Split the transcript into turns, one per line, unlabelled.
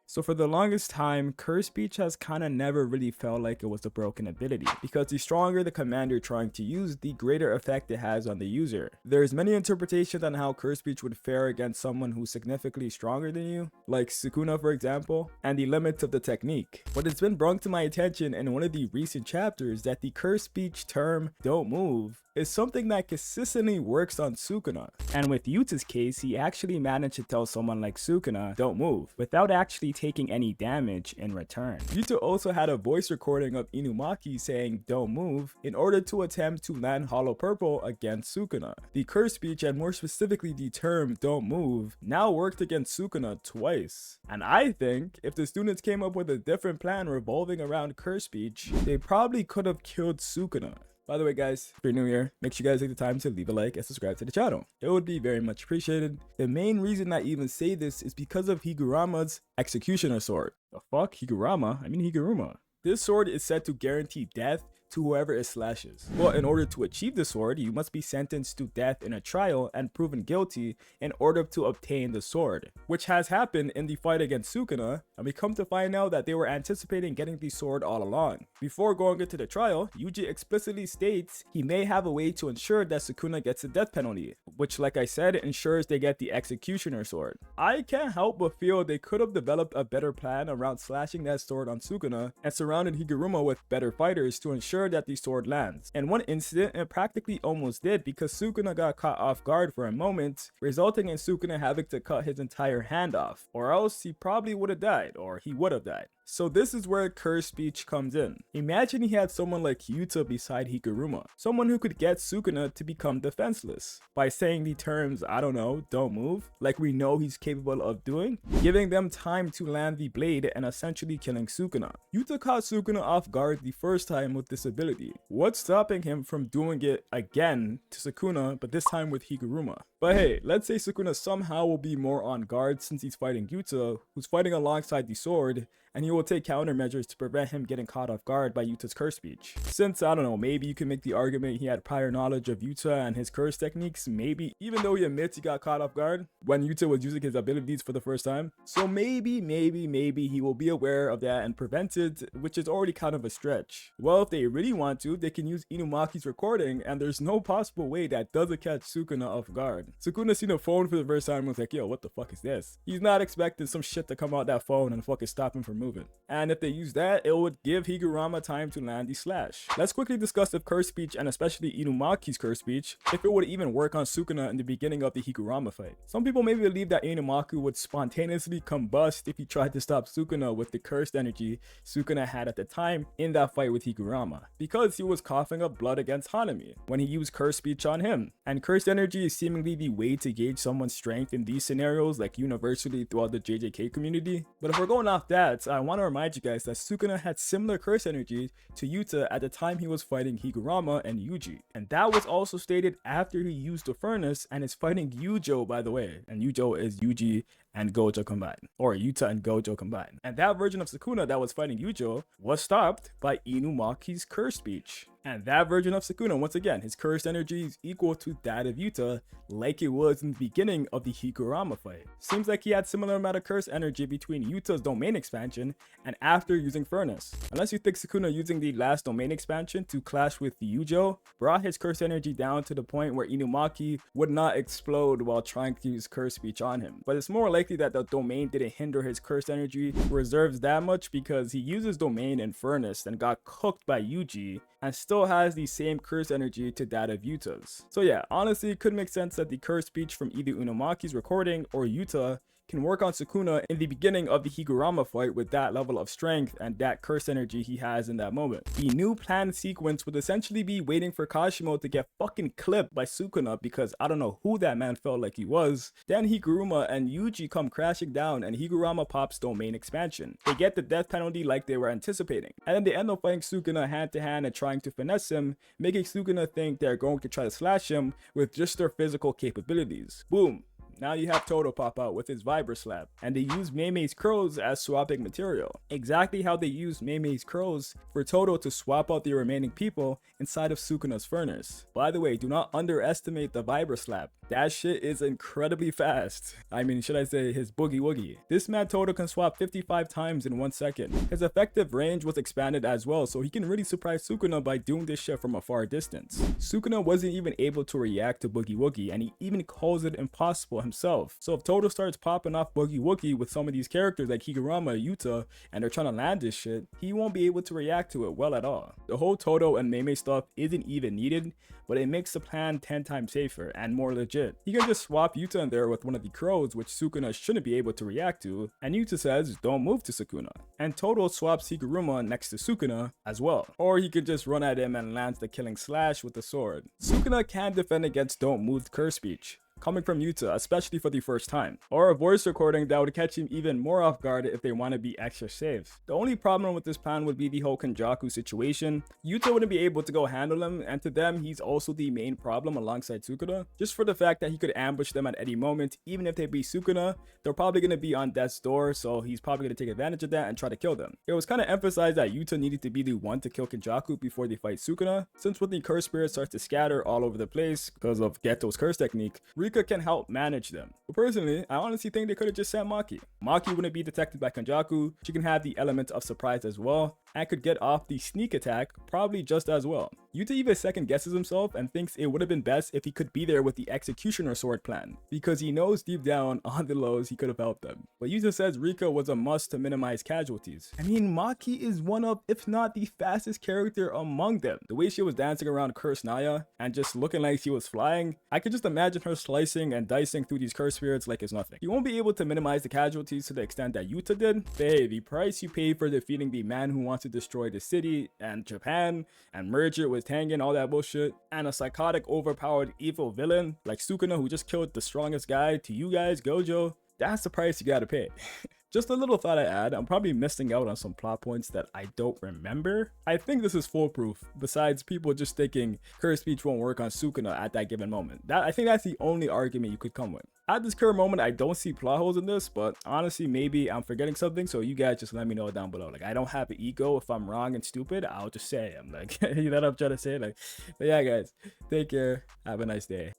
So for the longest time, curse speech has kinda never really felt like it was a broken ability, because the stronger the command you're trying to use, the greater effect it has on the user. There's many interpretations on how curse speech would fare against someone who's significantly stronger than you, like Sukuna for example, and the limits of the technique. But it's been brought to my attention in one of the recent chapters that the curse speech term, "don't move," is something that consistently works on Sukuna. And with Yuta's case, he actually managed to tell someone like Sukuna, "don't move," without actually taking any damage in return. Yuta also had a voice recording of Inumaki saying "don't move" in order to attempt to land Hollow Purple against Sukuna. The curse speech, and more specifically the term "don't move," now worked against Sukuna twice. And I think if the students came up with a different plan revolving around curse speech, they probably could have killed Sukuna. By the way guys, if you're new here, make sure you guys take the time to leave a like and subscribe to the channel. It would be very much appreciated. The main reason I even say this is because of Higurama's Executioner Sword. The fuck? Higurama? I mean Higuruma. This sword is said to guarantee death to whoever it slashes. Well, in order to achieve the sword, you must be sentenced to death in a trial and proven guilty in order to obtain the sword, which has happened in the fight against Sukuna, and we come to find out that they were anticipating getting the sword all along. Before going into the trial, Yuji explicitly states he may have a way to ensure that Sukuna gets the death penalty, which like I said, ensures they get the Executioner Sword. I can't help but feel they could have developed a better plan around slashing that sword on Sukuna and surrounded Higuruma with better fighters to ensure that the sword lands. In one incident, it practically almost did because Sukuna got caught off guard for a moment, resulting in Sukuna having to cut his entire hand off, or else he probably would have died, or he would have died. So this is where curse speech comes in. Imagine he had someone like Yuta beside Higuruma, someone who could get Sukuna to become defenseless by saying the terms, I don't know, "don't move," like we know he's capable of doing, giving them time to land the blade and essentially killing Sukuna. Yuta caught Sukuna off guard the first time with this ability. What's stopping him from doing it again to Sukuna, but this time with Higuruma? But hey, let's say Sukuna somehow will be more on guard since he's fighting Yuta, who's fighting alongside the sword, and he will take countermeasures to prevent him getting caught off guard by Yuta's curse speech. Since, I don't know, maybe you can make the argument he had prior knowledge of Yuta and his curse techniques, maybe, even though he admits he got caught off guard when Yuta was using his abilities for the first time. So maybe he will be aware of that and prevent it, which is already kind of a stretch. Well, if they really want to, they can use Inumaki's recording, and there's no possible way that doesn't catch Sukuna off guard. Sukuna seen a phone for the first time and was like, yo, what the fuck is this? He's not expecting some shit to come out that phone and fucking stop him from moving. And if they use that, it would give Higurama time to land the slash. Let's quickly discuss if curse speech, and especially Inumaki's curse speech, if it would even work on Sukuna in the beginning of the Higurama fight. Some people may believe that Inumaku would spontaneously combust if he tried to stop Sukuna with the cursed energy Sukuna had at the time in that fight with Higurama, because he was coughing up blood against Hanami when he used curse speech on him. And cursed energy is seemingly the way to gauge someone's strength in these scenarios, like universally throughout the JJK community. But if we're going off that, I want to remind you guys that Sukuna had similar curse energy to Yuta at the time he was fighting Higurama and Yuji, and that was also stated after he used the furnace and is fighting Yujo, by the way, and Yujo is Yuji and Gojo combined, or Yuta and Gojo combined. And that version of Sukuna that was fighting Yujo was stopped by Inumaki's curse speech. And that version of Sukuna, once again, his cursed energy is equal to that of Yuta, like it was in the beginning of the Higurama fight. Seems like he had similar amount of curse energy between Yuta's domain expansion and after using Furnace. Unless you think Sukuna using the last domain expansion to clash with Yujo brought his curse energy down to the point where Inumaki would not explode while trying to use curse speech on him. But it's more likely that the domain didn't hinder his curse energy reserves that much because he uses domain in Furnace and got cooked by Yuji and still has the same curse energy to that of Yuta's. So yeah, honestly, it could make sense that the curse speech from either Inumaki's recording or Yuta can work on Sukuna in the beginning of the Higurama fight with that level of strength and that curse energy he has in that moment. The new planned sequence would essentially be waiting for Kashimo to get fucking clipped by Sukuna because I don't know who that man felt like he was. Then Higuruma and Yuji come crashing down and Higurama pops domain expansion. They get the death penalty like they were anticipating. And then they end up fighting Sukuna hand to hand and trying to finesse him, making Sukuna think they're going to try to slash him with just their physical capabilities. Boom. Now you have Todo pop out with his Vibra Slap, and they use Mei's crows as swapping material. Exactly how they used Mei's crows for Todo to swap out the remaining people inside of Sukuna's furnace. By the way, do not underestimate the Vibra Slap. That shit is incredibly fast. I mean, should I say his boogie woogie. This man Todo can swap 55 times in 1 second. His effective range was expanded as well, so he can really surprise Sukuna by doing this shit from a far distance. Sukuna wasn't even able to react to boogie woogie, and he even calls it impossible himself. So if Todo starts popping off boogie woogie with some of these characters like Higuruma, Yuta, and they're trying to land this shit, he won't be able to react to it well at all. The whole Todo and Mei stuff isn't even needed, but it makes the plan 10 times safer and more legit. He can just swap Yuta in there with one of the crows, which Sukuna shouldn't be able to react to, and Yuta says don't move to Sukuna. And Todo swaps Higuruma next to Sukuna as well. Or he could just run at him and lands the killing slash with the sword. Sukuna can defend against don't move curse speech coming from Yuta, especially for the first time, or a voice recording that would catch him even more off guard if they want to be extra safe. The only problem with this plan would be the whole Kenjaku situation. Yuta wouldn't be able to go handle him, and to them, he's also the main problem alongside Sukuna, just for the fact that he could ambush them at any moment. Even if they beat Sukuna, they're probably going to be on death's door, so he's probably going to take advantage of that and try to kill them. It was kind of emphasized that Yuta needed to be the one to kill Kenjaku before they fight Sukuna, since when the curse spirit starts to scatter all over the place because of Geto's curse technique, Rika can help manage them. But personally, I honestly think they could have just sent Maki. Maki wouldn't be detected by Kenjaku, she can have the element of surprise as well, and could get off the sneak attack probably just as well. Yuta even second guesses himself and thinks it would have been best if he could be there with the executioner sword plan, because he knows deep down on the lows he could have helped them. But Yuta says Rika was a must to minimize casualties. I mean, Maki is one of, if not the fastest character among them. The way she was dancing around Curse Naya and just looking like she was flying, I could just imagine her slicing and dicing through these curse spirits like it's nothing. You won't be able to minimize the casualties to the extent that Yuta did. Hey, the price you pay for defeating the man who wants to destroy the city and Japan and merge it with Tengen, all that bullshit, and a psychotic overpowered evil villain like Sukuna who just killed the strongest guy to you guys, Gojo, that's the price you gotta pay. Just a little thought I add, I'm probably missing out on some plot points that I don't remember. I think this is foolproof, besides people just thinking curse speech won't work on Sukuna at that given moment. I think that's the only argument you could come with. At this current moment, I don't see plot holes in this, but honestly, maybe I'm forgetting something, so you guys just let me know down below. Like, I don't have an ego. If I'm wrong and stupid, I'll just say I'm like, you know what I'm trying to say? Like, but yeah, guys, take care. Have a nice day.